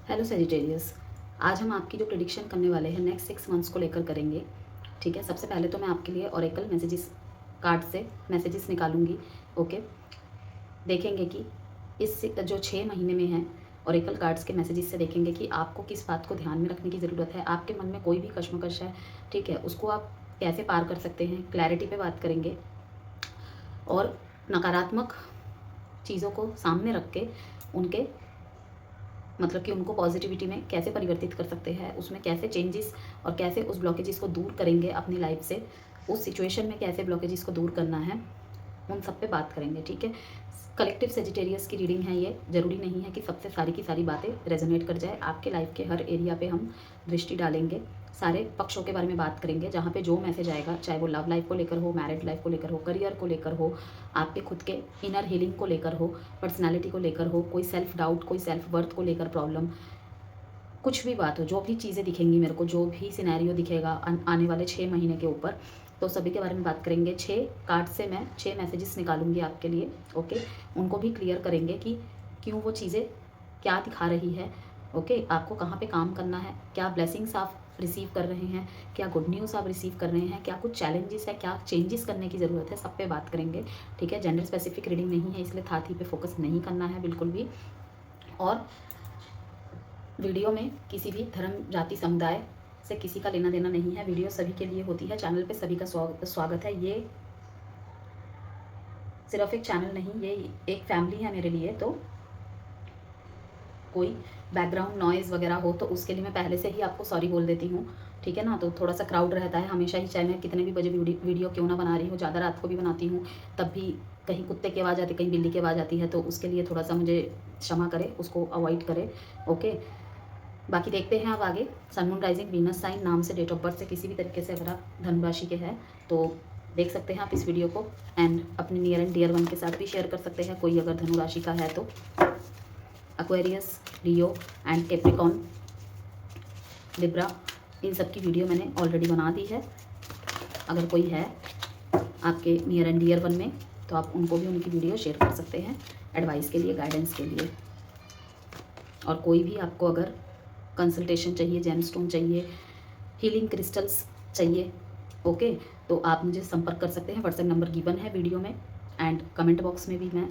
Hello Sagittarius, आज हम आपकी जो प्रिडिक्शन करने वाले हैं नेक्स्ट 6 मंथ्स को लेकर करेंगे। ठीक है, सबसे पहले तो मैं आपके लिए ऑरेकल मैसेजेस कार्ड से मैसेजेस निकालूंगी। ओके, देखेंगे कि इस जो 6 महीने में है ऑरेकल कार्ड्स के मैसेजेस से देखेंगे कि आपको किस बात को ध्यान में रखने की ज़रूरत है। आपके मन में कोई भी कश्मकश है, ठीक है, उसको आप कैसे पार कर सकते हैं, क्लैरिटी पे बात करेंगे। और नकारात्मक चीज़ों को सामने रख के उनके मतलब कि उनको पॉजिटिविटी में कैसे परिवर्तित कर सकते हैं, उसमें कैसे चेंजेस और कैसे उस ब्लॉकेजेस को दूर करेंगे अपनी लाइफ से, उस सिचुएशन में कैसे ब्लॉकेजेस को दूर करना है, उन सब पे बात करेंगे। ठीक है, कलेक्टिव सेजिटेरियस की रीडिंग है ये, ज़रूरी नहीं है कि सबसे सारी की सारी बातें रेजोनेट कर जाए। आपके लाइफ के हर एरिया पे हम दृष्टि डालेंगे, सारे पक्षों के बारे में बात करेंगे। जहाँ पे जो मैसेज आएगा, चाहे वो लव लाइफ को लेकर हो, मैरिड लाइफ को लेकर हो, करियर को लेकर हो, आपके खुद के इनर हीलिंग को लेकर हो, पर्सनैलिटी को लेकर हो, कोई सेल्फ डाउट, कोई सेल्फ वर्थ को लेकर प्रॉब्लम, कुछ भी बात हो, जो भी चीज़ें दिखेंगी मेरे को, जो भी सिनेरियो दिखेगा आने वाले 6 महीने के ऊपर, तो सभी के बारे में बात करेंगे। 6 कार्ड से मैं 6 मैसेजेस निकालूंगी आपके लिए। ओके, उनको भी क्लियर करेंगे कि क्यों वो चीज़ें क्या दिखा रही है। ओके, आपको कहाँ पे काम करना है, क्या ब्लेसिंग्स आप रिसीव कर रहे हैं, क्या गुड न्यूज़ आप रिसीव कर रहे हैं, क्या कुछ चैलेंजेस है, क्या चेंजेस करने की ज़रूरत है, सब पे बात करेंगे। ठीक है, जेंडर स्पेसिफिक रीडिंग नहीं है, इसलिए थाथी पे फोकस नहीं करना है बिल्कुल भी। और वीडियो में किसी भी धर्म, जाति, समुदाय से किसी का लेना देना नहीं है। वीडियो सभी के लिए होती है, चैनल पे सभी का स्वागत है। ये सिर्फ एक चैनल नहीं, ये एक फैमिली है मेरे लिए। तो कोई बैकग्राउंड नॉइज़ वगैरह हो तो उसके लिए मैं पहले से ही आपको सॉरी बोल देती हूँ। ठीक है ना, तो थोड़ा सा क्राउड रहता है हमेशा ही, चाहे मैं कितने भी बजे वीडियो क्यों ना बना रही हूँ, ज़्यादा रात को भी बनाती हूँ, तब भी कहीं कुत्ते की आवाज़ आती है, कहीं बिल्ली की आवाज़ आती है, तो उसके लिए थोड़ा सा मुझे क्षमा करें, उसको अवॉइड करें। ओके, बाकी देखते हैं अब आगे। Sun moon rising Venus sign नाम से डेट ऑफ बर्थ से किसी भी तरीके से अगर आप धनु राशि के हैं तो देख सकते हैं आप इस वीडियो को, एंड अपने नियर एंड डियर वन के साथ भी शेयर कर सकते हैं, कोई अगर धनु राशि का है तो। Aquarius, Leo and Capricorn, Libra, इन सब की वीडियो मैंने ऑलरेडी बना दी है। अगर कोई है आपके नियर एंड डियर वन में तो आप उनको भी उनकी वीडियो शेयर कर सकते हैं एडवाइस के लिए, गाइडेंस के लिए। और कोई भी आपको अगर कंसल्टेशन चाहिए, जेमस्टोन चाहिए, हीलिंग क्रिस्टल्स चाहिए, ओके, तो आप मुझे संपर्क कर सकते हैं। व्हाट्सएप नंबर गिवन है वीडियो में, एंड कमेंट बॉक्स में भी मैं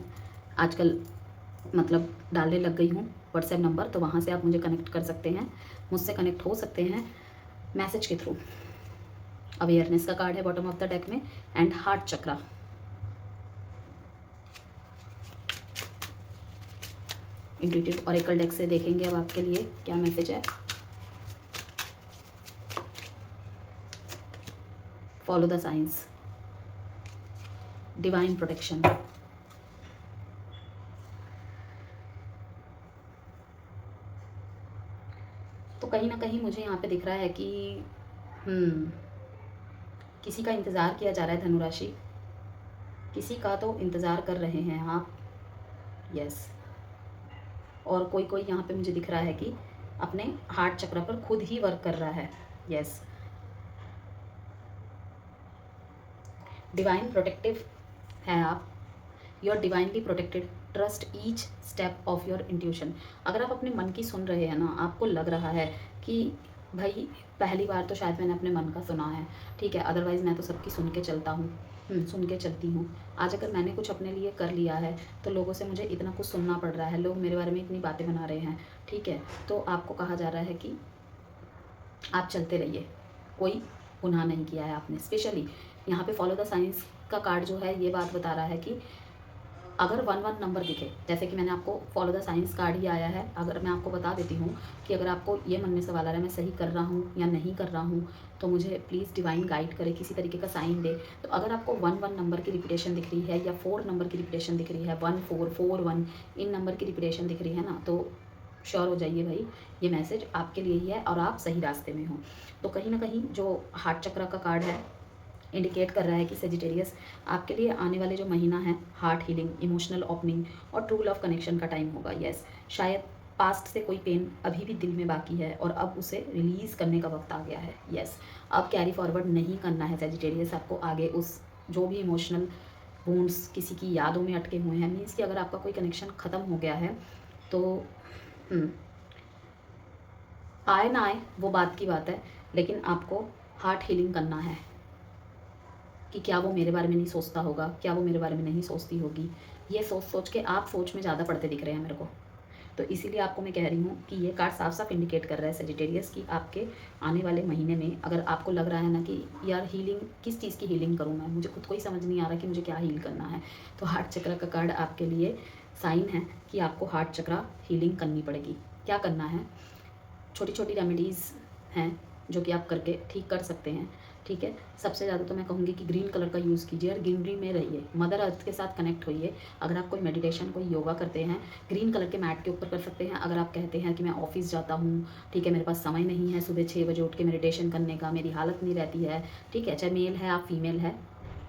आजकल मतलब डालने लग गई हूँ व्हाट्सएप नंबर, तो वहाँ से आप मुझे कनेक्ट कर सकते हैं, मुझसे कनेक्ट हो सकते हैं मैसेज के थ्रू। अवेयरनेस का कार्ड है बॉटम ऑफ द डेक में, and heart chakra. Intuitive oracle deck से देखेंगे अब आपके लिए क्या मैसेज है। Follow the science, divine protection. तो कहीं ना कहीं मुझे यहाँ पे दिख रहा है कि किसी का इंतज़ार किया जा रहा है धनु राशि, किसी का तो इंतज़ार कर रहे हैं आप, यस। और कोई कोई यहाँ पे मुझे दिख रहा है कि अपने हार्ट चक्र पर खुद ही वर्क कर रहा है, यस। डिवाइन प्रोटेक्टिव है आप, you are divinely protected, trust each step of your intuition. अगर आप अपने मन की सुन रहे हैं ना, आपको लग रहा है कि भाई पहली बार तो शायद मैंने अपने मन का सुना है, ठीक है, अदरवाइज़ मैं तो सबकी सुन के चलता हूँ, सुन के चलती हूँ। आज अगर मैंने कुछ अपने लिए कर लिया है तो लोगों से मुझे इतना कुछ सुनना पड़ रहा है, लोग मेरे बारे में इतनी बातें बना रहे हैं, ठीक है, तो आपको कहा जा रहा है कि आप चलते रहिए, कोई गुनाह नहीं किया है आपने। स्पेशली यहाँ पे फॉलो द साइंस का कार्ड जो है ये बात बता रहा है कि अगर 1 1 नंबर दिखे, जैसे कि मैंने आपको फॉलो द साइंस कार्ड ही आया है, अगर मैं आपको बता देती हूँ कि अगर आपको ये मन में सवाल आ रहा है मैं सही कर रहा हूँ या नहीं कर रहा हूँ, तो मुझे प्लीज़ डिवाइन गाइड करे, किसी तरीके का साइन दे। तो अगर आपको 1 1 नंबर की रिपीटेशन दिख रही है, या 4 नंबर की रिपीटेशन दिख रही है, 1 4 4 1, इन नंबर की रिपीटेशन दिख रही है ना, तो श्योर हो जाइए भाई ये मैसेज आपके लिए ही है और आप सही रास्ते में हो। तो कहीं ना कहीं जो हार्ट चक्र का कार्ड है इंडिकेट कर रहा है कि सेजिटेरियस आपके लिए आने वाले जो महीना है हार्ट हीलिंग, इमोशनल ओपनिंग और ट्रू लव कनेक्शन का टाइम होगा, यस। शायद पास्ट से कोई पेन अभी भी दिल में बाकी है और अब उसे रिलीज़ करने का वक्त आ गया है, यस। अब कैरी फॉरवर्ड नहीं करना है सेजिटेरियस आपको आगे, उस जो भी इमोशनल वुंड्स किसी की यादों में अटके हुए हैं, मीन्स कि अगर आपका कोई कनेक्शन ख़त्म हो गया है तो आए ना आए वो बात की बात है, लेकिन आपको हार्ट हीलिंग करना है कि क्या वो मेरे बारे में नहीं सोचता होगा, क्या वो मेरे बारे में नहीं सोचती होगी। ये सोच सोच के आप सोच में ज़्यादा पड़ते दिख रहे हैं मेरे को। तो इसीलिए आपको मैं कह रही हूँ कि ये कार्ड साफ साफ इंडिकेट कर रहा है सेजिटेरियस की आपके आने वाले महीने में अगर आपको लग रहा है ना कि यार हीलिंग, किस चीज़ की हीलिंग करूँ मैं, मुझे खुद को ही समझ नहीं आ रहा कि मुझे क्या हील करना है, तो हार्ट चक्र का कार्ड आपके लिए साइन है कि आपको हार्ट चक्र हीलिंग करनी पड़ेगी। क्या करना है, छोटी छोटी रेमेडीज़ हैं जो कि आप करके ठीक कर सकते हैं। ठीक है, सबसे ज़्यादा तो मैं कहूँगी कि ग्रीन कलर का यूज़ कीजिए और ग्रीनरी में रहिए, मदर अर्थ के साथ कनेक्ट होइए। अगर आप कोई मेडिटेशन, कोई योगा करते हैं, ग्रीन कलर के मैट के ऊपर कर सकते हैं। अगर आप कहते हैं कि मैं ऑफिस जाता हूँ, ठीक है, मेरे पास समय नहीं है सुबह 6 बजे उठ के मेडिटेशन करने का, मेरी हालत नहीं रहती है, ठीक है, चाहे मेल है आप फीमेल है,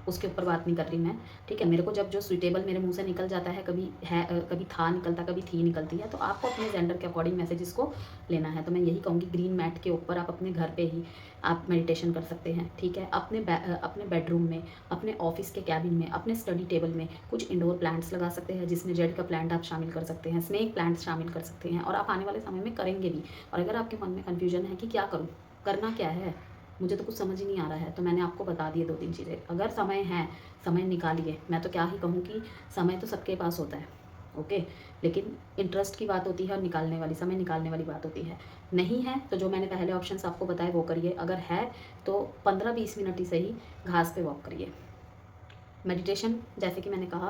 उसके ऊपर बात नहीं कर रही मैं, ठीक है, मेरे को जब जो सुइटेबल मेरे मुंह से निकल जाता है, कभी है कभी था निकलता, कभी थी निकलती है, तो आपको अपने जेंडर के अकॉर्डिंग मैसेजेस को लेना है। तो मैं यही कहूँगी ग्रीन मैट के ऊपर आप अपने घर पे ही आप मेडिटेशन कर सकते हैं। ठीक है, अपने बेडरूम में, अपने ऑफिस के कैबिन में, अपने स्टडी टेबल में कुछ इंडोर प्लांट्स लगा सकते हैं, जिसमें जेड का प्लांट आप शामिल कर सकते हैं, स्नेक प्लांट्स शामिल कर सकते हैं, और आप आने वाले समय में करेंगे भी। और अगर आपके मन में कन्फ्यूजन है कि क्या करूँ, करना क्या है, मुझे तो कुछ समझ ही नहीं आ रहा है, तो मैंने आपको बता दिए 2-3 चीज़ें। अगर समय है, समय निकालिए। मैं तो क्या ही कहूँ कि समय तो सबके पास होता है, ओके, लेकिन इंटरेस्ट की बात होती है और निकालने वाली, समय निकालने वाली बात होती है। नहीं है तो जो मैंने पहले ऑप्शंस आपको बताए वो करिए। अगर है तो 15-20 मिनट ही सही घास पे वॉक करिए। मेडिटेशन जैसे कि मैंने कहा,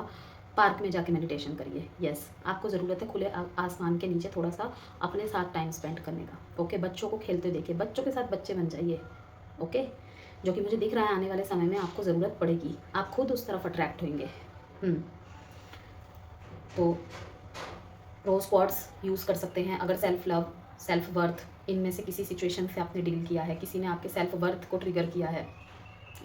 पार्क में जाके मेडिटेशन करिए। यस, आपको ज़रूरत है खुले आसमान के नीचे थोड़ा सा अपने साथ टाइम स्पेंड करने का। ओके, बच्चों को खेलते देखिए, बच्चों के साथ बच्चे बन जाइए। ओके, जो कि मुझे दिख रहा है आने वाले समय में आपको ज़रूरत पड़ेगी, आप खुद उस तरफ अट्रैक्ट होंगे। तो रोज़ क्वार्ट्स यूज़ कर सकते हैं। अगर सेल्फ लव, सेल्फ वर्थ, इनमें से किसी सिचुएशन से आपने डील किया है, किसी ने आपके सेल्फ वर्थ को ट्रिगर किया है,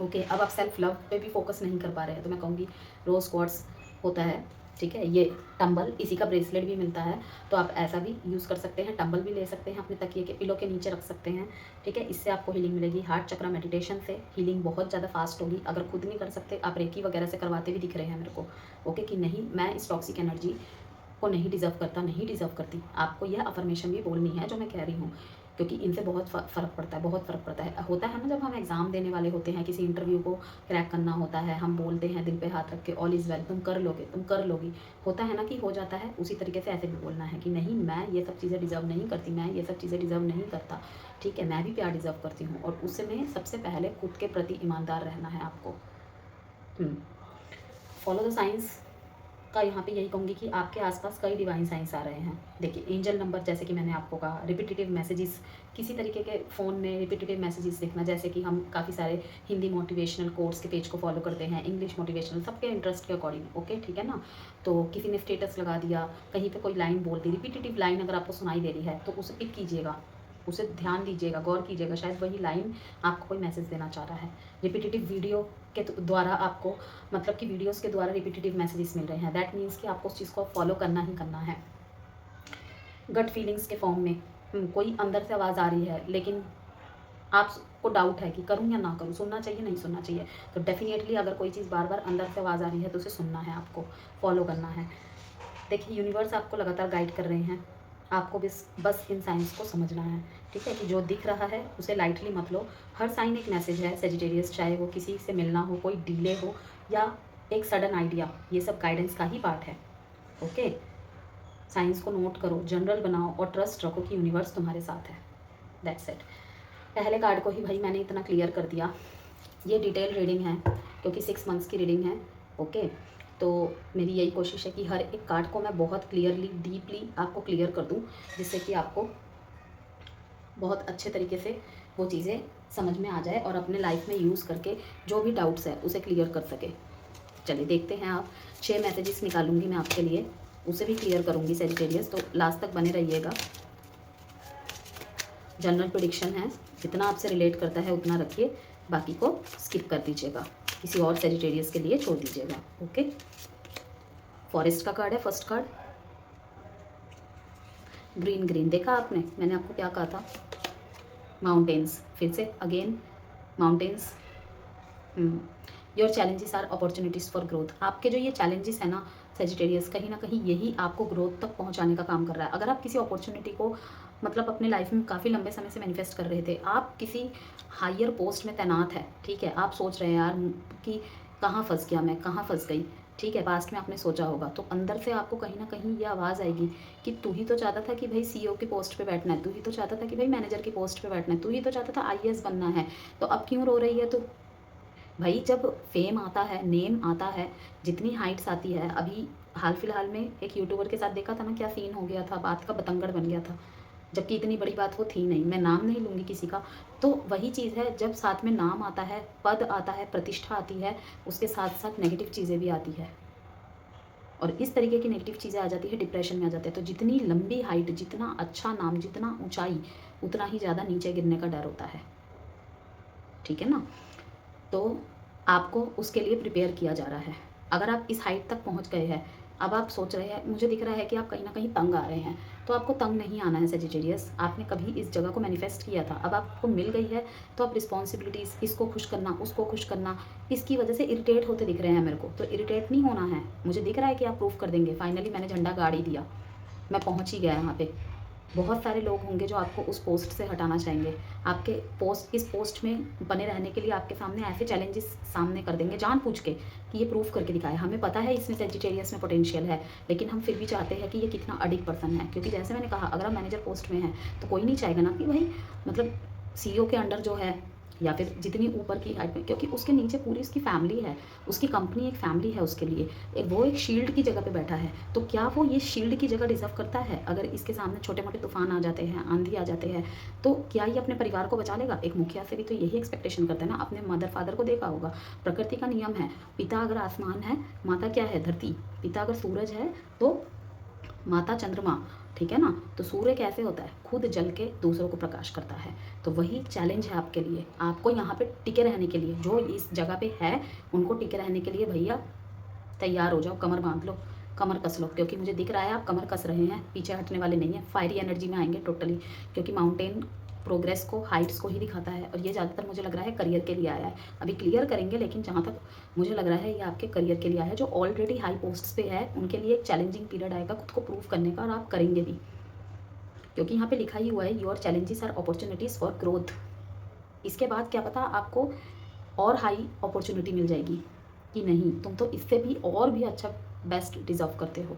ओके, अब आप सेल्फ लव पे भी फोकस नहीं कर पा रहे हैं, तो मैं कहूँगी रोज़ क्वार्ट्स होता है, ठीक है, ये टंबल, इसी का ब्रेसलेट भी मिलता है, तो आप ऐसा भी यूज़ कर सकते हैं। टंबल भी ले सकते हैं, अपने तकिए के पिलो के नीचे रख सकते हैं, ठीक है, इससे आपको हीलिंग मिलेगी। हार्ट चक्र मेडिटेशन से हीलिंग बहुत ज़्यादा फास्ट होगी। अगर खुद नहीं कर सकते, आप रेकी वगैरह से करवाते भी दिख रहे हैं मेरे को, ओके, कि नहीं मैं इस टॉक्सिक एनर्जी को नहीं डिज़र्व करता, नहीं डिज़र्व करती, आपको यह अफर्मेशन भी बोलनी है जो मैं कह रही हूँ, क्योंकि इनसे बहुत फ़र्क पड़ता है, बहुत फ़र्क पड़ता है। होता है ना, जब हम एग्ज़ाम देने वाले होते हैं, किसी इंटरव्यू को क्रैक करना होता है, हम बोलते हैं दिल पे हाथ रख के ऑल इज़ वेल, तुम कर लोगे, तुम कर लोगी, होता है ना कि हो जाता है। उसी तरीके से ऐसे भी बोलना है कि नहीं मैं ये सब चीज़ें डिज़र्व नहीं करती, मैं ये सब चीज़ें डिज़र्व नहीं करता, ठीक है, मैं भी प्यार डिज़र्व करती हूँ। और उसमें सबसे पहले खुद के प्रति ईमानदार रहना है आपको। फॉलो द साइंस का यहाँ पे यही कहूँगी कि आपके आसपास कई डिवाइन साइंस आ रहे हैं। देखिए, एंजल नंबर, जैसे कि मैंने आपको कहा, रिपीटेटिव मैसेजेस, किसी तरीके के फ़ोन में रिपीटेटिव मैसेजेस देखना, जैसे कि हम काफ़ी सारे हिंदी मोटिवेशनल कोर्स के पेज को फॉलो करते हैं, इंग्लिश मोटिवेशनल, सबके इंटरेस्ट के अकॉर्डिंग, ओके, ठीक है ना। तो किसी ने स्टेटस लगा दिया, कहीं पर कोई लाइन बोल दी, रिपीटेटिव लाइन अगर आपको सुनाई दे रही है तो उसे पिक कीजिएगा, उसे ध्यान दीजिएगा, गौर कीजिएगा, शायद वही लाइन आपको कोई मैसेज देना चाह रहा है। रिपीटेटिव वीडियो के द्वारा आपको, मतलब कि वीडियोस के द्वारा रिपीटेटिव मैसेजेस मिल रहे हैं, दैट मीन्स कि आपको उस चीज़ को फॉलो करना ही करना है। गट फीलिंग्स के फॉर्म में कोई अंदर से आवाज़ आ रही है, लेकिन आपको डाउट है कि करूँ या ना करूँ, सुनना चाहिए नहीं सुनना चाहिए, तो डेफिनेटली अगर कोई चीज़ बार बार अंदर से आवाज़ आ रही है तो उसे सुनना है, आपको फॉलो करना है। देखिए, यूनिवर्स आपको लगातार गाइड कर रहे हैं, आपको बस इन साइंस को समझना है, ठीक है, कि जो दिख रहा है उसे लाइटली मत लो। हर साइन एक मैसेज है सेजिटेरियस, चाहे वो किसी से मिलना हो, कोई डिले हो, या एक सडन आइडिया, ये सब गाइडेंस का ही पार्ट है। ओके, साइंस को नोट करो, जनरल बनाओ और ट्रस्ट रखो कि यूनिवर्स तुम्हारे साथ है। That's it. पहले कार्ड को ही भाई मैंने इतना क्लियर कर दिया। ये डिटेल रीडिंग है क्योंकि 6 मंथ्स की रीडिंग है, ओके। तो मेरी यही कोशिश है कि हर एक कार्ड को मैं बहुत क्लियरली, डीपली आपको क्लियर कर दूं, जिससे कि आपको बहुत अच्छे तरीके से वो चीज़ें समझ में आ जाए और अपने लाइफ में यूज़ करके जो भी डाउट्स है उसे क्लियर कर सके। चलिए देखते हैं, आप 6 मैसेजेस निकालूंगी मैं आपके लिए, उसे भी क्लियर करूँगी सेजिटेरियस, तो लास्ट तक बने रहिएगा। जनरल प्रेडिक्शन है, जितना आपसे रिलेट करता है उतना रखिए, बाकी को स्किप कर दीजिएगा, किसी और सेजिटेरियस के लिए छोड़ दीजिएगा, ओके। फॉरेस्ट का कार्ड है फर्स्ट कार्ड, ग्रीन ग्रीन, देखा आपने, मैंने आपको क्या कहा था, माउंटेन्स, फिर से again mountains. Your challenges are opportunities for growth. आपके जो ये चैलेंजेस है ना सेजिटेरियस, कहीं ना कहीं यही आपको ग्रोथ तक पहुंचाने का काम कर रहा है। अगर आप किसी अपॉर्चुनिटी को मतलब अपने लाइफ में काफ़ी लंबे समय से मैनिफेस्ट कर रहे थे, आप किसी हायर पोस्ट में तैनात है, ठीक है, आप सोच रहे हैं यार कि कहाँ फंस गया मैं, कहाँ फंस गई, ठीक है, पास्ट में आपने सोचा होगा, तो अंदर से आपको कहीं ना कहीं ये आवाज़ आएगी कि तू ही तो चाहता था कि भाई सीईओ की पोस्ट पे बैठना है, तू ही तो चाहता था कि भाई मैनेजर की पोस्ट पे बैठना है, तू ही तो चाहता था आईएएस बनना है, तो अब क्यों रो रही है तू। भाई जब फेम आता है, नेम आता है, जितनी हाइट्स आती है, अभी हाल फिलहाल में एक यूट्यूबर के साथ देखा था ना, क्या सीन हो गया था, बात का बतंगड़ बन गया था, जबकि इतनी बड़ी बात वो थी नहीं, मैं नाम नहीं लूँगी किसी का। तो वही चीज़ है, जब साथ में नाम आता है, पद आता है, प्रतिष्ठा आती है, उसके साथ साथ नेगेटिव चीज़ें भी आती है, और इस तरीके की नेगेटिव चीज़ें आ जाती है, डिप्रेशन में आ जाते हैं। तो जितनी लंबी हाइट, जितना अच्छा नाम, जितना ऊंचाई, उतना ही ज़्यादा नीचे गिरने का डर होता है, ठीक है ना। तो आपको उसके लिए प्रिपेयर किया जा रहा है। अगर आप इस हाइट तक पहुंच गए हैं, अब आप सोच रहे हैं, मुझे दिख रहा है कि आप कहीं ना कहीं तंग आ रहे हैं, तो आपको तंग नहीं आना है सेजिटेरियस। आपने कभी इस जगह को मैनिफेस्ट किया था, अब आपको मिल गई है, तो आप रिस्पॉन्सिबिलिटीज़, इसको खुश करना, उसको खुश करना, इसकी वजह से इरिटेट होते दिख रहे हैं मेरे को, तो इरिटेट नहीं होना है। मुझे दिख रहा है कि आप प्रूफ कर देंगे, फाइनली मैंने झंडा गाड़ ही दिया, मैं पहुँच ही गया यहाँ पे। बहुत सारे लोग होंगे जो आपको उस पोस्ट से हटाना चाहेंगे, आपके पोस्ट, इस पोस्ट में बने रहने के लिए आपके सामने ऐसे चैलेंजेस सामने कर देंगे जानबूझ के कि ये प्रूफ करके दिखाए। हमें पता है इसमें सेजिटेरियस में पोटेंशियल है, लेकिन हम फिर भी चाहते हैं कि ये कितना अडिग पर्सन है, क्योंकि जैसे मैंने कहा, अगर आप मैनेजर पोस्ट में हैं तो कोई नहीं चाहेगा ना कि भाई, मतलब सीईओ के अंडर जो है, या फिर जितनी ऊपर की हाइट में, क्योंकि उसके नीचे पूरी उसकी फैमिली है, उसकी कंपनी एक फैमिली है उसके लिए, वो एक शील्ड की जगह पे बैठा है, तो क्या वो ये शील्ड की जगह डिजर्व करता है। अगर इसके सामने छोटे मोटे तूफान आ जाते हैं, आंधी आ जाते हैं, तो क्या ये अपने परिवार को बचा लेगा। एक मुखिया से भी तो यही एक्सपेक्टेशन करता है ना। अपने मदर फादर को देखा होगा, प्रकृति का नियम है, पिता अगर आसमान है, माता क्या है, धरती, पिता अगर सूरज है तो माता चंद्रमा, ठीक है ना। तो सूर्य कैसे होता है, खुद जल के दूसरों को प्रकाश करता है। तो वही चैलेंज है आपके लिए, आपको यहाँ पे टिके रहने के लिए, जो इस जगह पे है उनको टिके रहने के लिए भैया तैयार हो जाओ, कमर बांध लो, कमर कस लो, क्योंकि मुझे दिख रहा है आप कमर कस रहे हैं, पीछे हटने वाले नहीं हैं, फायरी एनर्जी में आएंगे टोटली, क्योंकि माउंटेन प्रोग्रेस को, हाइट्स को ही दिखाता है, और ये ज़्यादातर मुझे लग रहा है करियर के लिए आया है। अभी क्लियर करेंगे, लेकिन जहाँ तक मुझे लग रहा है ये आपके करियर के लिए आया है। जो ऑलरेडी हाई पोस्ट पे है उनके लिए एक चैलेंजिंग पीरियड आएगा खुद को प्रूव करने का, और आप करेंगे भी, क्योंकि यहाँ पे लिखा ही हुआ है your challenges are opportunities for growth. इसके बाद क्या पता आपको और हाई अपॉर्चुनिटी मिल जाएगी कि नहीं, तुम तो इससे भी और भी अच्छा बेस्ट डिज़र्व करते हो,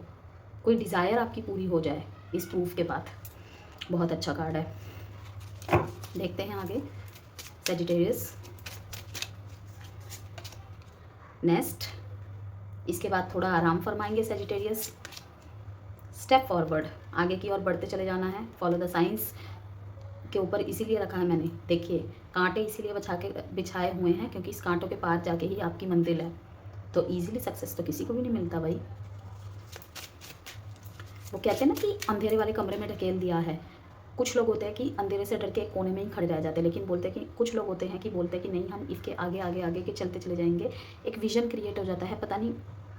कोई डिज़ायर आपकी पूरी हो जाए इस प्रूफ के बाद। बहुत अच्छा कार्ड है। देखते हैं आगे सेजिटेरियस। नेक्स्ट, इसके बाद थोड़ा आराम फरमाएंगे सेजिटेरियस। स्टेप फॉरवर्ड, आगे की ओर बढ़ते चले जाना है। फॉलो द साइंस के ऊपर इसीलिए रखा है मैंने, देखिए कांटे इसीलिए बिछाए हुए हैं क्योंकि इस कांटों के पार जाके ही आपकी मंजिल है। तो इजीली सक्सेस तो किसी को भी नहीं मिलता भाई। वो कहते हैं ना कि अंधेरे वाले कमरे में ढकेल दिया है। कुछ लोग होते हैं कि अंधेरे से डर के एक कोने में ही खड़े रह जाते हैं, लेकिन बोलते हैं कि कुछ लोग होते हैं कि बोलते हैं कि नहीं, हम इसके आगे आगे आगे के चलते चले जाएंगे। एक विजन क्रिएट हो जाता है, पता नहीं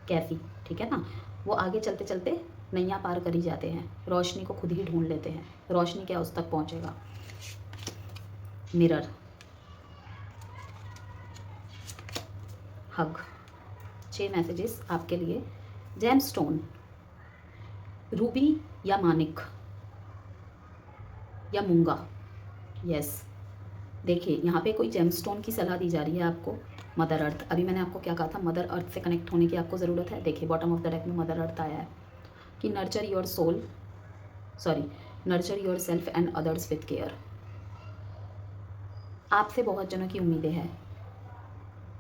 कैसी, ठीक है ना। वो आगे चलते चलते नैया पार कर ही जाते हैं, रोशनी को खुद ही ढूंढ लेते हैं। रोशनी क्या उस तक पहुंचेगा। मिरर, हग, 6 मैसेजेस आपके लिए। जेमस्टोन, रूबी या मानिक या मूंगा, यस। देखिए यहाँ पे कोई जेमस्टोन की सलाह दी जा रही है आपको। मदर अर्थ, अभी मैंने आपको क्या कहा था, मदर अर्थ से कनेक्ट होने की आपको ज़रूरत है। देखिए बॉटम ऑफ द डेक में मदर अर्थ आया है कि nurture your soul, sorry, nurture yourself and others with care. आपसे बहुत जनों की उम्मीदें हैं।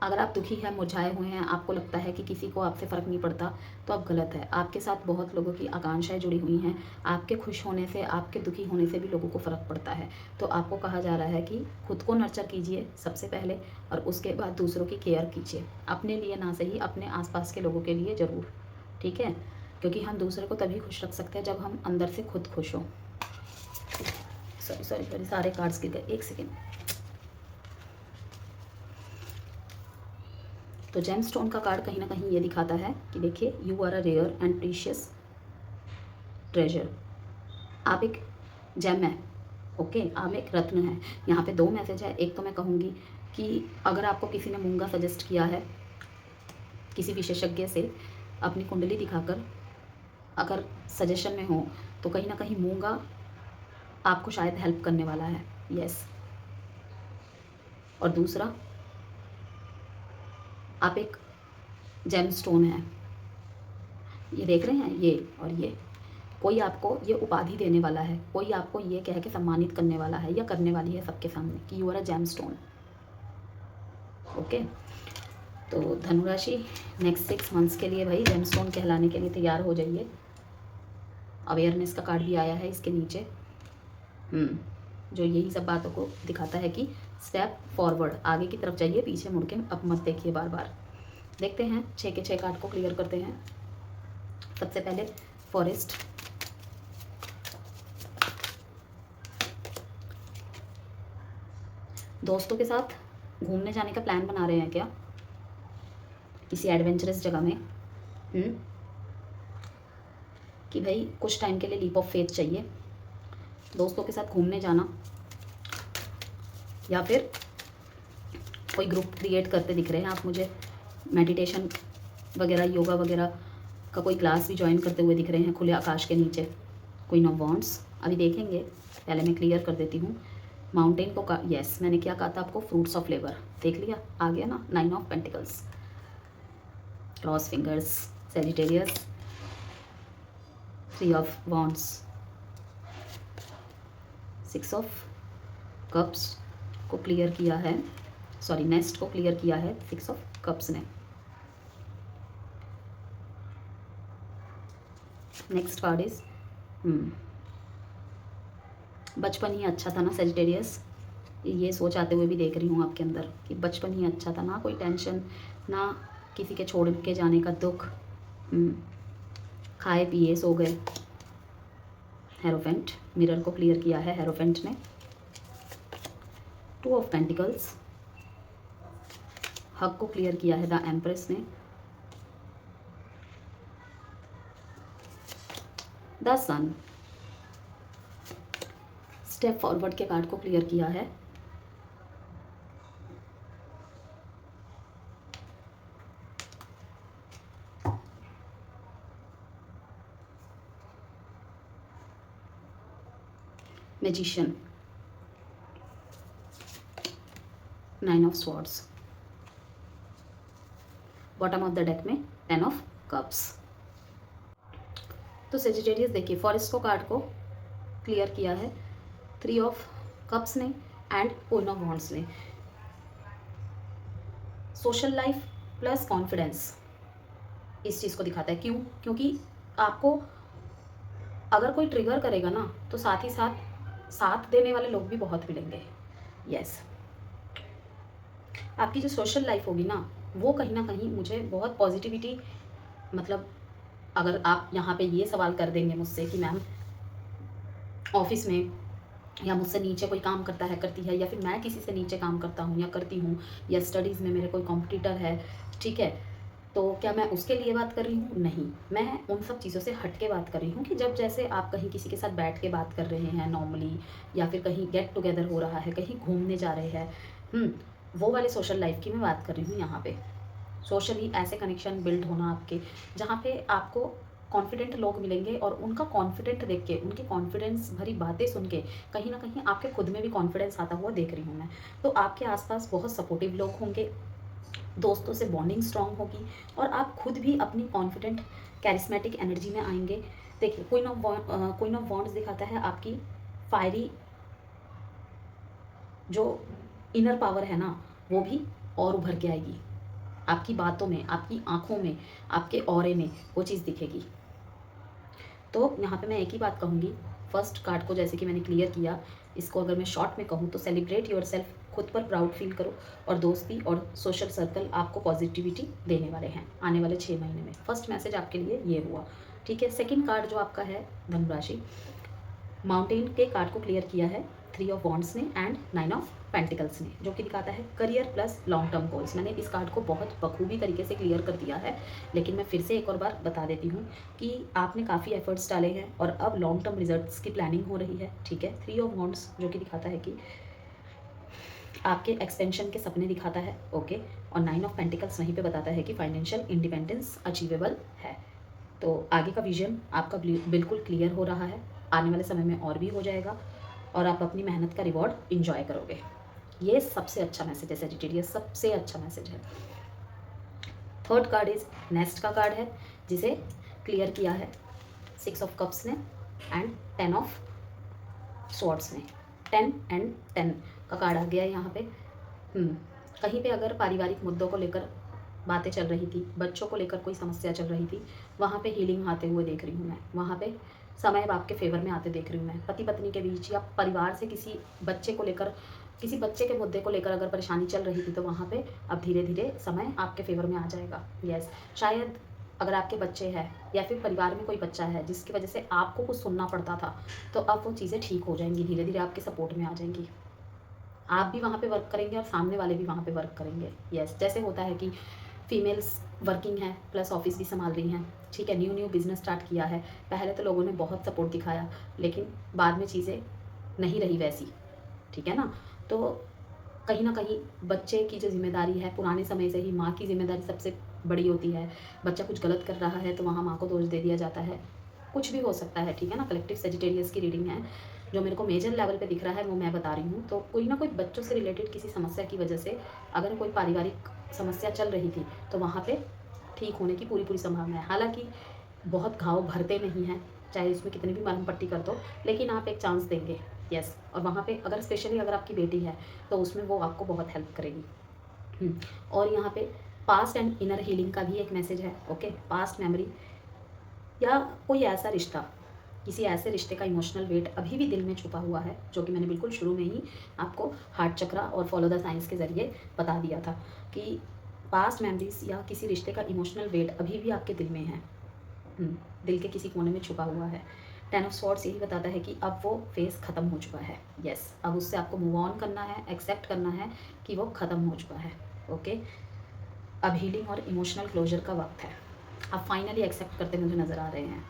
अगर आप दुखी हैं, मुरझाए हुए हैं, आपको लगता है कि किसी को आपसे फ़र्क नहीं पड़ता, तो आप गलत है। आपके साथ बहुत लोगों की आकांक्षाएं जुड़ी हुई हैं। आपके खुश होने से, आपके दुखी होने से भी लोगों को फ़र्क पड़ता है। तो आपको कहा जा रहा है कि खुद को नर्चर कीजिए सबसे पहले, और उसके बाद दूसरों की केयर कीजिए। अपने लिए ना सही, अपने आसपास के लोगों के लिए ज़रूर, ठीक है। क्योंकि हम दूसरे को तभी खुश रख सकते हैं जब हम अंदर से खुद खुश हों। सॉरी सॉरी सॉरी, सारे कार्ड्स गिर गए, एक सेकेंड। तो जेमस्टोन का कार्ड कहीं ना कहीं ये दिखाता है कि देखिए, you are a rare and precious treasure. आप एक जेम है, ओके, आप एक रत्न है। यहाँ पे 2 मैसेज है। एक तो मैं कहूँगी कि अगर आपको किसी ने मूंगा सजेस्ट किया है, किसी विशेषज्ञ से अपनी कुंडली दिखाकर अगर सजेशन में हो, तो कहीं ना कहीं मूंगा आपको शायद हेल्प करने वाला है। यस। और दूसरा, आप एक जेम स्टोन है, ये देख रहे हैं, ये और ये, कोई आपको ये उपाधि देने वाला है, कोई आपको ये कह के सम्मानित करने वाला है या करने वाली है सबके सामने कि you are a gemstone. Okay, तो धनुराशि नेक्स्ट 6 मंथ्स के लिए भाई जेम स्टोन कहलाने के लिए तैयार हो जाइए। अवेयरनेस का कार्ड भी आया है इसके नीचे, जो यही सब बातों को दिखाता है कि स्टेप फॉरवर्ड, आगे की तरफ जाइए, पीछे मुड़ के अब मत देखिए बार बार। देखते हैं 6 के 6 कार्ड को क्लियर करते हैं। सबसे पहले फॉरेस्ट, दोस्तों के साथ घूमने जाने का प्लान बना रहे हैं क्या, किसी एडवेंचरस जगह में, कि भाई कुछ टाइम के लिए लीप ऑफ फेथ चाहिए, दोस्तों के साथ घूमने जाना, या फिर कोई ग्रुप क्रिएट करते दिख रहे हैं आप मुझे, मेडिटेशन वगैरह, योगा वगैरह का कोई क्लास भी ज्वाइन करते हुए दिख रहे हैं खुले आकाश के नीचे। क्वीन ऑफ वॉन्ड्स अभी देखेंगे, पहले मैं क्लियर कर देती हूँ। माउंटेन को का यस, मैंने क्या कहा था आपको, फ्रूट्स ऑफ लेबर, देख लिया, आ गया ना। 9 of pentacles, cross fingers, Sagittarius, 3 of wands, 6 of cups को क्लियर किया है, सॉरी नेस्ट को क्लियर किया है 6 ऑफ कप्स ने। नेक्स्ट कार्ड इज बचपन ही अच्छा था ना सेजिटेरियस, ये सोच आते हुए भी देख रही हूँ आपके अंदर कि बचपन ही अच्छा था ना, कोई टेंशन ना, किसी के छोड़ के जाने का दुख, खाए पिए सो गए। हेरोफेंट, मिरर को क्लियर किया है हेरोफेंट ने। 2 ऑफ पेंटिकल्स, हक को क्लियर किया है द एम्प्रेस ने। द सन, स्टेप फॉरवर्ड के कार्ड को क्लियर किया है। Magician, 9 of swords, bottom of the deck में 10 ऑफ कप्स। तो सेजिटेरियस देखिए, फॉरेस्ट को कार्ड को क्लियर किया है 3 ऑफ कप्स ने एंड क्वीन ऑफ वॉन्ड्स ने। सोशल लाइफ प्लस कॉन्फिडेंस इस चीज़ को दिखाता है। क्यों? क्योंकि आपको अगर कोई ट्रिगर करेगा ना, तो साथ ही साथ देने वाले लोग भी बहुत मिलेंगे। यस, आपकी जो सोशल लाइफ होगी ना, वो कहीं ना कहीं मुझे बहुत पॉजिटिविटी, मतलब अगर आप यहाँ पे ये सवाल कर देंगे मुझसे कि मैम ऑफिस में या मुझसे नीचे कोई काम करता है, करती है, या फिर मैं किसी से नीचे काम करता हूँ या करती हूँ, या स्टडीज़ में मेरे कोई कॉम्पिटिटर है, ठीक है, तो क्या मैं उसके लिए बात कर रही हूँ? नहीं, मैं उन सब चीज़ों से हट के बात कर रही हूँ कि जब जैसे आप कहीं किसी के साथ बैठ के बात कर रहे हैं नॉर्मली, या फिर कहीं गेट टुगेदर हो रहा है, कहीं घूमने जा रहे हैं, वो वाले सोशल लाइफ की मैं बात कर रही हूँ। यहाँ पे सोशली ऐसे कनेक्शन बिल्ड होना आपके, जहाँ पे आपको कॉन्फिडेंट लोग मिलेंगे और उनका कॉन्फिडेंट देख के, उनके कॉन्फिडेंस भरी बातें सुन के कहीं ना कहीं आपके खुद में भी कॉन्फिडेंस आता हुआ देख रही हूँ मैं। तो आपके आसपास बहुत सपोर्टिव लोग होंगे, दोस्तों से बॉन्डिंग स्ट्रांग होगी, और आप खुद भी अपनी कॉन्फिडेंट कैरिस्मेटिक एनर्जी में आएंगे। देखिए, क्वीन ऑफ वॉन्ड्स दिखाता है आपकी फायरी जो इनर पावर है ना, वो भी और उभर के आएगी। आपकी बातों में, आपकी आंखों में, आपके ऑरे में वो चीज़ दिखेगी। तो यहाँ पे मैं एक ही बात कहूँगी, फर्स्ट कार्ड को जैसे कि मैंने क्लियर किया, इसको अगर मैं शॉर्ट में कहूँ तो सेलिब्रेट योर सेल्फ, खुद पर प्राउड फील करो, और दोस्ती और सोशल सर्कल आपको पॉजिटिविटी देने वाले हैं आने वाले 6 महीने में। फर्स्ट मैसेज आपके लिए ये हुआ, ठीक है। सेकंड कार्ड जो आपका है धनुराशि, माउंटेन के कार्ड को क्लियर किया है 3 ऑफ वॉन्ड्स ने एंड 9 ऑफ पेंटिकल्स ने, जो कि दिखाता है career plus long term goals. मैंने इस कार्ड को बहुत बखूबी तरीके से क्लियर कर दिया है, लेकिन मैं फिर से एक और बार बता देती हूँ कि आपने काफ़ी एफर्ट्स डाले हैं और अब लॉन्ग टर्म रिजल्ट्स की प्लानिंग हो रही है, ठीक है। 3 ऑफ वॉन्ड्स जो कि दिखाता है कि आपके एक्सपेंशन के सपने दिखाता है, ओके, और 9 ऑफ पेंटिकल्स वहीं पे बताता है कि फाइनेंशियल इंडिपेंडेंस अचीवेबल है। तो आगे का विजन आपका बिल्कुल क्लियर हो रहा है, आने वाले समय में और भी हो जाएगा। और आप अपनी मेहनत का रिवॉर्ड इंजॉय करोगे। ये सबसे अच्छा मैसेज है सजिटेरियस, सबसे अच्छा मैसेज है। थर्ड कार्ड इज नेक्स्ट का कार्ड है, जिसे क्लियर किया है 6 ऑफ कप्स ने एंड 10 ऑफ स्वॉर्ड्स ने। 10 एंड 10 का कार्ड आ गया है यहाँ पे। कहीं पे अगर पारिवारिक मुद्दों को लेकर बातें चल रही थी, बच्चों को लेकर कोई समस्या चल रही थी, वहाँ पे हीलिंग आते हुए देख रही हूँ मैं। वहाँ पे समय आपके फेवर में आते देख रही हूँ मैं। पति पत्नी के बीच या परिवार से किसी बच्चे को लेकर, किसी बच्चे के मुद्दे को लेकर अगर परेशानी चल रही थी, तो वहाँ पे अब धीरे धीरे समय आपके फेवर में आ जाएगा। यस, शायद अगर आपके बच्चे हैं या फिर परिवार में कोई बच्चा है जिसकी वजह से आपको कुछ सुनना पड़ता था, तो अब वो चीज़ें ठीक हो जाएंगी, धीरे धीरे आपके सपोर्ट में आ जाएंगी। आप भी वहाँ पे वर्क करेंगे और सामने वाले भी वहाँ पे वर्क करेंगे। यस, जैसे होता है कि फीमेल्स वर्किंग है प्लस ऑफिस भी संभाल रही हैं, ठीक है, न्यू बिज़नेस स्टार्ट किया है। पहले तो लोगों ने बहुत सपोर्ट दिखाया, लेकिन बाद में चीज़ें नहीं रही वैसी, ठीक है ना। तो कहीं ना कहीं बच्चे की जो जिम्मेदारी है, पुराने समय से ही माँ की जिम्मेदारी सबसे बड़ी होती है। बच्चा कुछ गलत कर रहा है तो वहाँ माँ को दोष दे दिया जाता है, कुछ भी हो सकता है, ठीक है ना। कलेक्टिव सेजिटेरियस की रीडिंग है, जो मेरे को मेजर लेवल पे दिख रहा है वो मैं बता रही हूँ। तो कोई ना कोई बच्चों से रिलेटेड किसी समस्या की वजह से अगर कोई पारिवारिक समस्या चल रही थी, तो वहाँ पे ठीक होने की पूरी पूरी संभावना है। हालांकि बहुत घाव भरते नहीं हैं, चाहे इसमें कितनी भी मरहम पट्टी कर दो, लेकिन आप एक चांस देंगे। यस, और वहाँ पे अगर स्पेशली अगर आपकी बेटी है तो उसमें वो आपको बहुत हेल्प करेगी। और यहाँ पे पास्ट एंड इनर हीलिंग का भी एक मैसेज है। ओके, पास्ट मेमोरी या कोई ऐसा रिश्ता, किसी ऐसे रिश्ते का इमोशनल वेट अभी भी दिल में छुपा हुआ है, जो कि मैंने बिल्कुल शुरू में ही आपको हार्ट चक्रा और फॉलो द साइंस के ज़रिए बता दिया था कि पास्ट मेमोरीज या किसी रिश्ते का इमोशनल वेट अभी भी आपके दिल में है, दिल के किसी कोने में छुपा हुआ है। 10 ऑफ स्वॉर्ड्स यही बताता है कि अब वो फेज़ ख़त्म हो चुका है। यस, अब उससे आपको मूव ऑन करना है, एक्सेप्ट करना है कि वो ख़त्म हो चुका है। ओके, अब हीलिंग और इमोशनल क्लोजर का वक्त है। आप फाइनली एक्सेप्ट करते मुझे नज़र आ रहे हैं।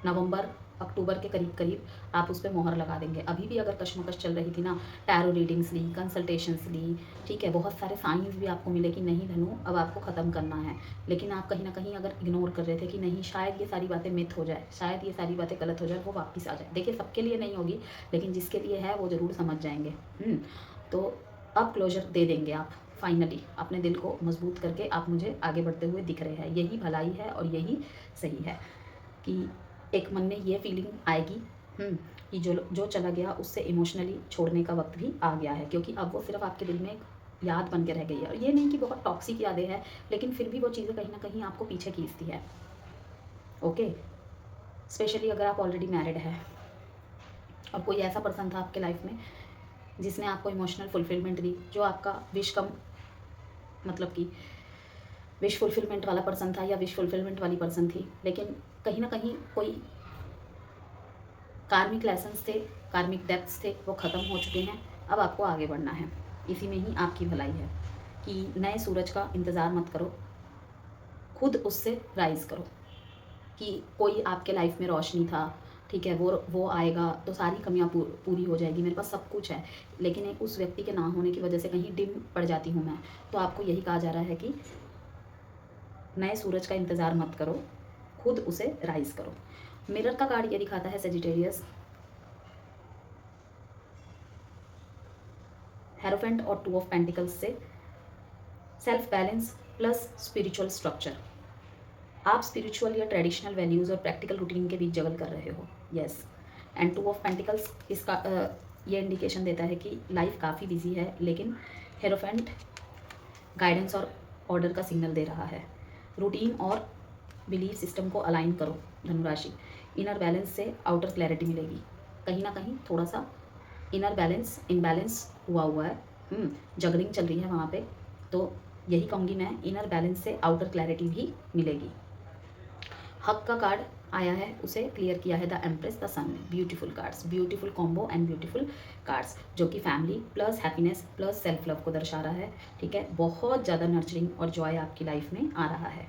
नवंबर अक्टूबर के करीब करीब आप उस पर मोहर लगा देंगे। अभी भी अगर कश्मकश चल रही थी ना, टैरो रीडिंग्स ली, कंसल्टेशंस ली, ठीक है, बहुत सारे साइंस भी आपको मिले कि नहीं धनु अब आपको ख़त्म करना है, लेकिन आप कहीं ना कहीं अगर इग्नोर कर रहे थे कि नहीं शायद ये सारी बातें मिथ हो जाए, शायद ये सारी बातें गलत हो जाए, वो वापस आ जाए। देखिए, सबके लिए नहीं होगी, लेकिन जिसके लिए है वो ज़रूर समझ जाएंगे। तो अब क्लोजर दे देंगे आप फाइनली। अपने दिल को मजबूत करके आप मुझे आगे बढ़ते हुए दिख रहे हैं। यही भलाई है और यही सही है कि एक मन में ये फीलिंग आएगी कि जो जो चला गया उससे इमोशनली छोड़ने का वक्त भी आ गया है, क्योंकि अब वो सिर्फ आपके दिल में एक याद बन के रह गई है। और ये नहीं कि बहुत टॉक्सिक यादें हैं, लेकिन फिर भी वो चीज़ें कहीं ना कहीं आपको पीछे खींचती है। ओके, स्पेशली अगर आप ऑलरेडी मैरिड है और कोई ऐसा पर्सन था आपके लाइफ में जिसने आपको इमोशनल फुलफिलमेंट दी, जो आपका विश कम मतलब कि विश फुलफिलमेंट वाला पर्सन था या विश फुलफिलमेंट वाली पर्सन थी, लेकिन कहीं ना कहीं कोई कार्मिक लेसन्स थे, कार्मिक डेप्थ्स थे, वो ख़त्म हो चुके हैं। अब आपको आगे बढ़ना है, इसी में ही आपकी भलाई है कि नए सूरज का इंतज़ार मत करो, खुद उससे राइज़ करो। कि कोई आपके लाइफ में रोशनी था, ठीक है, वो आएगा तो सारी कमियां पूरी हो जाएगी, मेरे पास सब कुछ है, लेकिन एक उस व्यक्ति के ना होने की वजह से कहीं डिम पड़ जाती हूँ मैं। तो आपको यही कहा जा रहा है कि नए सूरज का इंतज़ार मत करो, खुद उसे राइज करो। मिरर का कार्ड ये दिखाता है सेजिटेरियस, हेरोफेंट और 2 ऑफ पेंटिकल्स से self balance plus spiritual structure. आप स्पिरिचुअल या ट्रेडिशनल वैल्यूज़ और प्रैक्टिकल रूटीन के बीच जगल कर रहे हो। यस, एंड 2 ऑफ पेंटिकल्स इसका ये इंडिकेशन देता है कि लाइफ काफ़ी बिजी है, लेकिन हेरोफेंट गाइडेंस और ऑर्डर का सिग्नल दे रहा है। रूटीन और बिलीफ सिस्टम को अलाइन करो धनुराशि। इनर बैलेंस से आउटर क्लैरिटी मिलेगी। कहीं ना कहीं थोड़ा सा इनर बैलेंस इनबैलेंस हुआ है, जगलिंग चल रही है वहाँ पे। तो यही कहूँगी मैं, इनर बैलेंस से आउटर क्लैरिटी भी मिलेगी। हक का कार्ड आया है, उसे क्लियर किया है the empress the sun. Beautiful cards, beautiful combo and beautiful cards, जो कि family plus happiness plus self love को दर्शा रहा है। ठीक है, बहुत ज़्यादा नर्चरिंग और जॉय आपकी लाइफ में आ रहा है।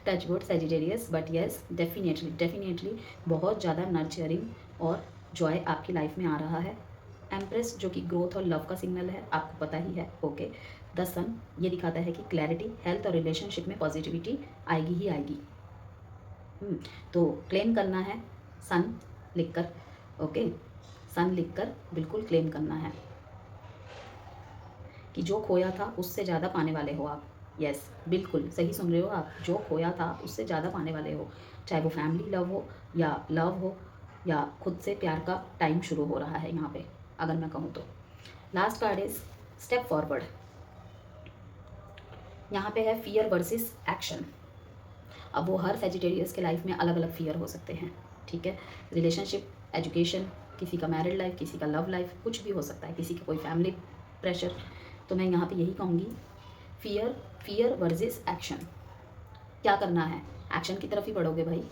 Touch wood Sagittarius, but yes definitely बहुत ज़्यादा नर्चरिंग और जॉय आपकी लाइफ में आ रहा है। एम्प्रेस जो कि ग्रोथ और लव का सिग्नल है, आपको पता ही है। ओके, द सन ये दिखाता है कि क्लैरिटी, हेल्थ और रिलेशनशिप में पॉजिटिविटी आएगी ही आएगी। तो क्लेम करना है सन लिखकर। ओके, सन लिखकर बिल्कुल क्लेम करना है कि जो खोया था उससे ज़्यादा पाने वाले हो आप। यस, बिल्कुल सही सुन रहे हो आप, जो खोया था उससे ज़्यादा पाने वाले हो, चाहे वो फैमिली लव हो या खुद से प्यार का टाइम शुरू हो रहा है यहाँ पे, अगर मैं कहूँ तो। Last card is step forward. यहाँ पे है फियर वर्सेस एक्शन। अब वो हर सेजिटेरियस के लाइफ में अलग अलग फियर हो सकते हैं, ठीक है। रिलेशनशिप, एजुकेशन, किसी का मैरिड लाइफ, किसी का लव लाइफ, कुछ भी हो सकता है, किसी का कोई फैमिली प्रेशर। तो मैं यहाँ पे यही कहूँगी, फियर वर्सेस एक्शन। क्या करना है, एक्शन की तरफ ही बढ़ोगे भाई।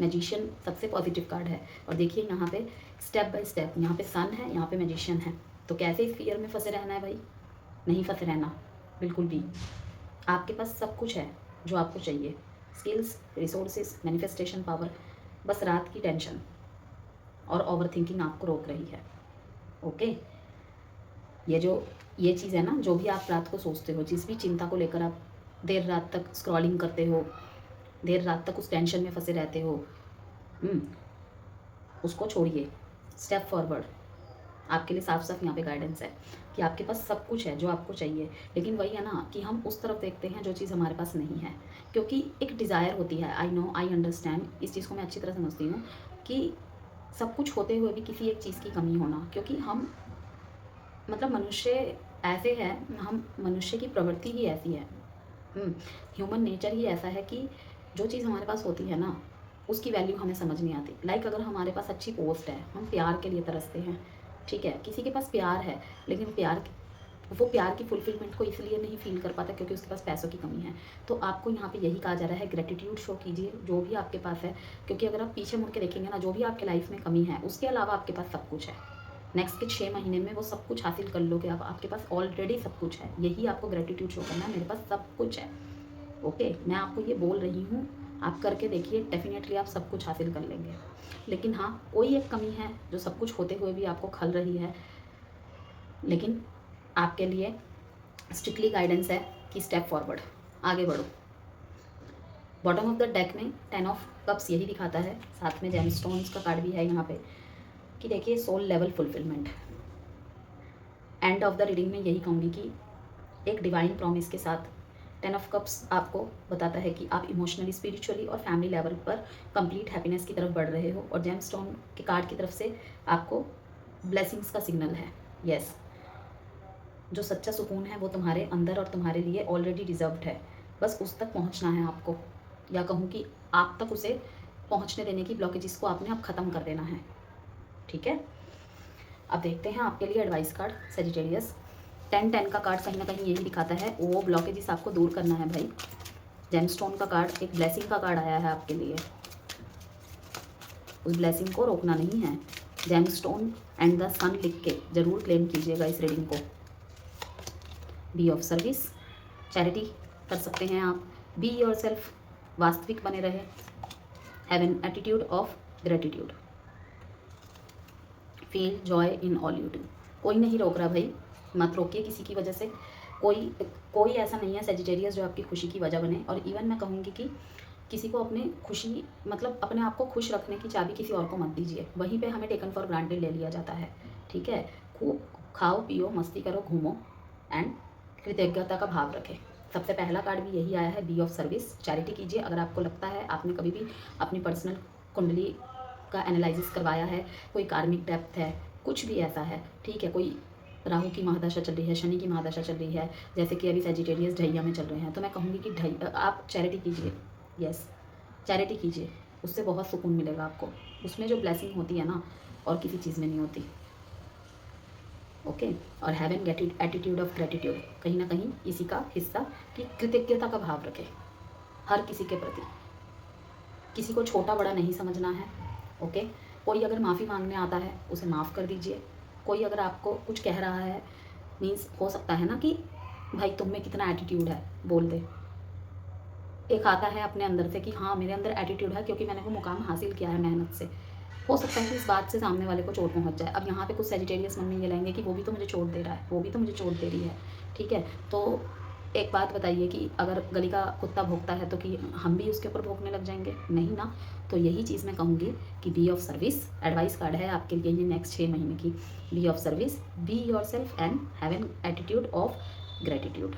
मैजिशियन सबसे पॉजिटिव कार्ड है, और देखिए यहाँ पे स्टेप बाय स्टेप, यहाँ पे सन है, यहाँ पे मैजिशियन है। तो कैसे इस फियर में फंसे रहना है भाई, नहीं फंसे रहना बिल्कुल भी। आपके पास सब कुछ है जो आपको चाहिए, स्किल्स, रिसोर्सेज, मैनिफेस्टेशन पावर। बस रात की टेंशन और ओवर थिंकिंग आपको रोक रही है। ओके, ये चीज़ है ना, जो भी आप रात को सोचते हो, जिस भी चिंता को लेकर आप देर रात तक स्क्रॉलिंग करते हो, देर रात तक उस टेंशन में फंसे रहते हो, उसको छोड़िए, स्टेप फॉरवर्ड। आपके लिए साफ साफ यहाँ पे गाइडेंस है कि आपके पास सब कुछ है जो आपको चाहिए, लेकिन वही है ना कि हम उस तरफ देखते हैं जो चीज़ हमारे पास नहीं है, क्योंकि एक डिज़ायर होती है। आई नो, आई अंडरस्टैंड, इस चीज़ को मैं अच्छी तरह समझती हूँ कि सब कुछ होते हुए भी किसी एक चीज़ की कमी होना, क्योंकि हम मतलब मनुष्य ऐसे हैं, हम मनुष्य की प्रवृत्ति ही ऐसी है, ह्यूमन नेचर ही ऐसा है कि जो चीज़ हमारे पास होती है ना, उसकी वैल्यू हमें समझ नहीं आती। लाइक अगर हमारे पास अच्छी पोस्ट है, हम प्यार के लिए तरसते हैं, ठीक है। किसी के पास प्यार है, लेकिन वो प्यार की फुलफिलमेंट को इसलिए नहीं फील कर पाता क्योंकि उसके पास पैसों की कमी है। तो आपको यहाँ पे यही कहा जा रहा है, ग्रेटिट्यूड शो कीजिए जो भी आपके पास है, क्योंकि अगर आप पीछे मुड़ के देखेंगे ना, जो भी आपके लाइफ में कमी है, उसके अलावा आपके पास सब कुछ है। नेक्स्ट के 6 महीने में वो सब कुछ हासिल कर लोगे आप, आपके पास ऑलरेडी सब कुछ है। यही आपको ग्रेटिट्यूड शो करना है, मेरे पास सब कुछ है। ओके, मैं आपको ये बोल रही हूँ, आप करके देखिए, डेफिनेटली आप सब कुछ हासिल कर लेंगे। लेकिन हाँ, कोई एक कमी है जो सब कुछ होते हुए भी आपको खल रही है, लेकिन आपके लिए स्ट्रिक्टली गाइडेंस है कि स्टेप फॉरवर्ड, आगे बढ़ो। बॉटम ऑफ द डेक में 10 ऑफ कप्स यही दिखाता है, साथ में जेमस्टोन्स का कार्ड भी है यहाँ पे कि देखिए soul level fulfilment. End of the reading में यही कहूँगी कि एक डिवाइन प्रॉमिस के साथ 10 ऑफ कप्स आपको बताता है कि आप इमोशनली, स्पिरिचुअली और फैमिली लेवल पर कंप्लीट हैप्पीनेस की तरफ बढ़ रहे हो, और जेमस्टोन के कार्ड की तरफ से आपको ब्लेसिंग्स का सिग्नल है। यस, जो सच्चा सुकून है वो तुम्हारे अंदर और तुम्हारे लिए ऑलरेडी डिजर्व्ड है, बस उस तक पहुंचना है आपको, या कहूँ कि आप तक उसे पहुंचने देने की ब्लॉकेजेस को आपने अब ख़त्म कर देना है, ठीक है। अब देखते हैं आपके लिए एडवाइस कार्ड सेजिटेरियस। 10-10 का कार्ड कहीं ना कहीं यही दिखाता है, वो ब्लॉकेजेस आपको दूर करना है भाई। जेमस्टोन का कार्ड एक ब्लेसिंग का कार्ड आया है आपके लिए, उस ब्लेसिंग को रोकना नहीं है। जेमस्टोन एंड द सन लिख के ज़रूर क्लेम कीजिएगा इस रीडिंग को। बी ऑफ सर्विस, चैरिटी कर सकते हैं आप, बी योरसेल्फ, वास्तविक बने रहे, have an attitude of gratitude, feel joy in all you do. कोई नहीं रोक रहा भाई, मत रोकिए किसी की वजह से। कोई ऐसा नहीं है सेजिटेरियस जो आपकी खुशी की वजह बने। और इवन मैं कहूँगी कि किसी को अपने खुशी मतलब अपने आप को खुश रखने की चाबी किसी और को मत दीजिए, वहीं पे हमें टेकन फॉर ग्रांटेड ले लिया जाता है, ठीक है। खूब खाओ पियो, मस्ती करो, घूमो, एंड कृतज्ञता का भाव रखें। सबसे पहला कार्ड भी यही आया है, बी ऑफ सर्विस, चैरिटी कीजिए। अगर आपको लगता है आपने कभी भी अपनी पर्सनल कुंडली का एनालिसिस करवाया है, कोई कार्मिक डेप्थ है, कुछ भी ऐसा है, ठीक है, कोई राहु की महादशा चल रही है, शनि की महादशा चल रही है, जैसे कि अभी सेजिटेरियस ढैया में चल रहे हैं, तो मैं कहूँगी कि आप चैरिटी कीजिए। यस, चैरिटी कीजिए, उससे बहुत सुकून मिलेगा आपको। उसमें जो ब्लेसिंग होती है ना, और किसी चीज़ में नहीं होती। ओके, और have an attitude of gratitude, कहीं ना कहीं इसी का हिस्सा कि कृतज्ञता का भाव रखें हर किसी के प्रति। किसी को छोटा बड़ा नहीं समझना है। ओके, कोई अगर माफ़ी मांगने आता है उसे माफ़ कर दीजिए। कोई अगर आपको कुछ कह रहा है, मीन्स हो सकता है ना कि भाई तुम में कितना एटीट्यूड है, बोल दे। एक आता है अपने अंदर से कि हाँ मेरे अंदर एटीट्यूड है क्योंकि मैंने वो मुकाम हासिल किया है मेहनत से। हो सकता है कि इस बात से सामने वाले को चोट पहुंच जाए। अब यहाँ पे कुछ सेजिटेरियस मन में ये लेंगे कि वो भी तो मुझे चोट दे रहा है, वो भी तो मुझे चोट दे रही है, ठीक है। तो एक बात बताइए कि अगर गली का कुत्ता भौंकता है तो कि हम भी उसके ऊपर भौंकने लग जाएंगे? नहीं ना। तो यही चीज़ मैं कहूँगी कि be of service, advice card है आपके लिए ये नेक्स्ट 6 महीने की। Be of service, be yourself and have an attitude of gratitude.